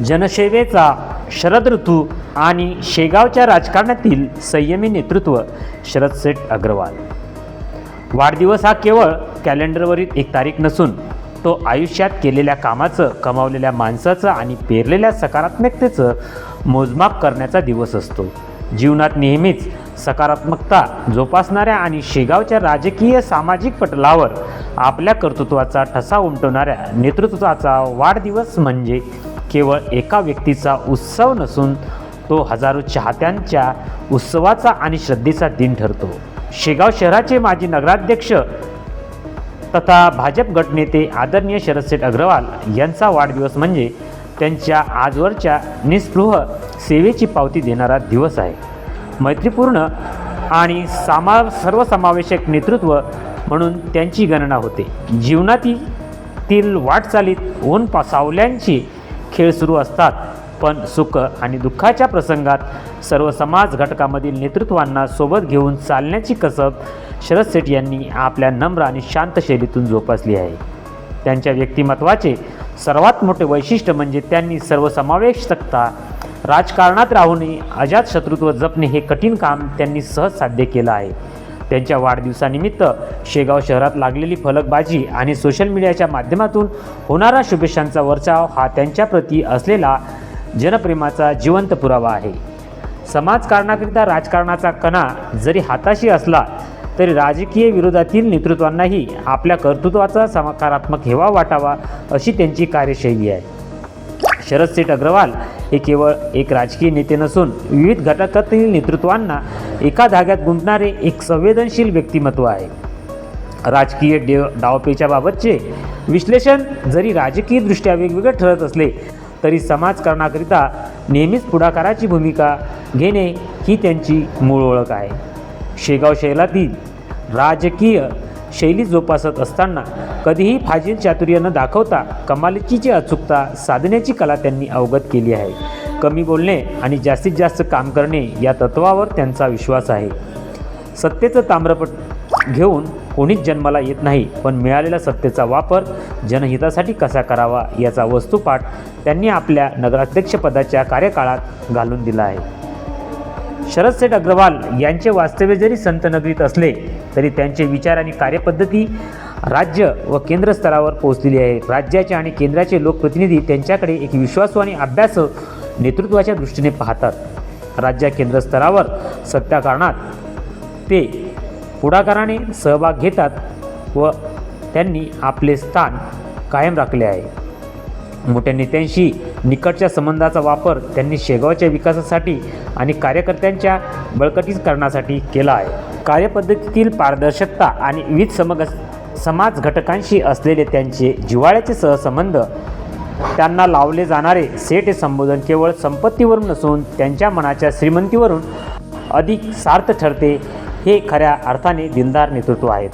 जनसेवेचा शरद ऋतू आणि शेगावच्या राजकारणातील संयमी नेतृत्व. शरद सेठ अग्रवाल. वाढदिवस हा केवळ कॅलेंडरवरील एक तारीख नसून तो आयुष्यात केलेल्या कामाचं, कमावलेल्या माणसाचं आणि पेरलेल्या सकारात्मकतेचं मोजमाप करण्याचा दिवस असतो. जीवनात नेहमीच सकारात्मकता जोपासणाऱ्या आणि शेगावच्या राजकीय सामाजिक पटलावर आपल्या कर्तृत्वाचा ठसा उमटवणाऱ्या नेतृत्वाचा वाढदिवस म्हणजे केवळ एका व्यक्तीचा उत्सव नसून तो हजारो चाहत्यांच्या उत्सवाचा आणि श्रद्धेचा दिन ठरतो. शेगाव शहराचे माजी नगराध्यक्ष तथा भाजप गटनेते आदरणीय शरदसेठ अग्रवाल यांचा वाढदिवस म्हणजे त्यांच्या आजवरच्या निस्पृह सेवेची पावती देणारा दिवस आहे. मैत्रीपूर्ण आणि सर्वसमावेशक नेतृत्व म्हणून त्यांची गणना होते. जीवनातील वाटचालीत ऊन सावल्यांची खेळ सुरू असतात, पण सुख आणि दुःखाच्या प्रसंगात सर्व समाज घटकामधील नेतृत्वांना सोबत घेऊन चालण्याची कसब शरद सेठ यांनी आपल्या नम्र आणि शांत शैलीतून जोपासली आहे. त्यांच्या व्यक्तिमत्वाचे सर्वात मोठे वैशिष्ट्य म्हणजे त्यांनी सर्वसमावेशकता, राजकारणात राहूनही अजातशत्रुत्व जपणे हे कठीण काम त्यांनी सहज साध्य केलं आहे. त्यांच्या वाढदिवसानिमित्त शेगाव शहरात लागलेली फलकबाजी आणि सोशल मीडियाच्या माध्यमातून होणारा शुभेच्छांचा वर्षाव हा त्यांच्याप्रती असलेला जनप्रेमाचा जिवंत पुरावा आहे. समाजकारणाकरिता राजकारणाचा कणा जरी हाताशी असला तरी राजकीय विरोधातील नेतृत्वांनाही आपल्या कर्तृत्वाचा सकारात्मक हेवा वाटावा अशी त्यांची कार्यशैली आहे. शरद सेठ अग्रवाल हे केवळ एक राजकीय नेते नसून विविध घटकातील नेतृत्वांना एका धाग्यात गुंतणारे एक संवेदनशील व्यक्तिमत्व आहे. राजकीय डावपेच्या बाबतचे विश्लेषण जरी राजकीयदृष्ट्या वेगवेगळे ठरत असले तरी समाजकारणाकरिता नेहमीच पुढाकाराची भूमिका घेणे ही त्यांची मूळ ओळख आहे. शेगाव शहरातील राजकीय शैली जोपासत असताना कधीही फाजील चातुर्य न दाखवता कमालीची अचूकता साधण्याची कला त्यांनी अवगत केली आहे. कमी बोलणे आणि जास्तीत जास्त काम करणे या तत्वावर त्यांचा विश्वास आहे. सत्तेचं ताम्रपट घेऊन कोणीच जन्माला येत नाही, पण मिळालेल्या सत्तेचा वापर जनहितासाठी कसा करावा याचा वस्तुपाठ त्यांनी आपल्या नगराध्यक्षपदाच्या कार्यकाळात घालून दिला आहे. शरद सेठ अग्रवाल यांचे वास्तव्य जरी संतनगरीत असले तरी त्यांचे विचार आणि कार्यपद्धती राज्य व केंद्र स्तरावर पोहोचलेली आहे. राज्याचे आणि केंद्राचे लोकप्रतिनिधी त्यांच्याकडे एक विश्वासू आणि अभ्यासू नेतृत्वाच्या दृष्टीने पाहतात. राज्य केंद्र स्तरावर सत्ताकारणात ते पुढाकाराने सहभाग घेतात व त्यांनी आपले स्थान कायम राखले आहे. मोठ्या नेत्यांशी निकटच्या संबंधाचा वापर त्यांनी शेगावच्या विकासासाठी आणि कार्यकर्त्यांच्या बळकटीकरणासाठी केला आहे. कार्यपद्धतीतील पारदर्शकता आणि विविध समाज घटकांशी असलेले त्यांचे जिव्हाळ्याचे सहसंबंध त्यांना लावले जाणारे सेठ हे संबोधन केवळ संपत्तीवरून नसून त्यांच्या मनाच्या श्रीमंतीवरून अधिक सार्थ ठरते. हे खऱ्या अर्थाने दिलदार नेतृत्व आहेत.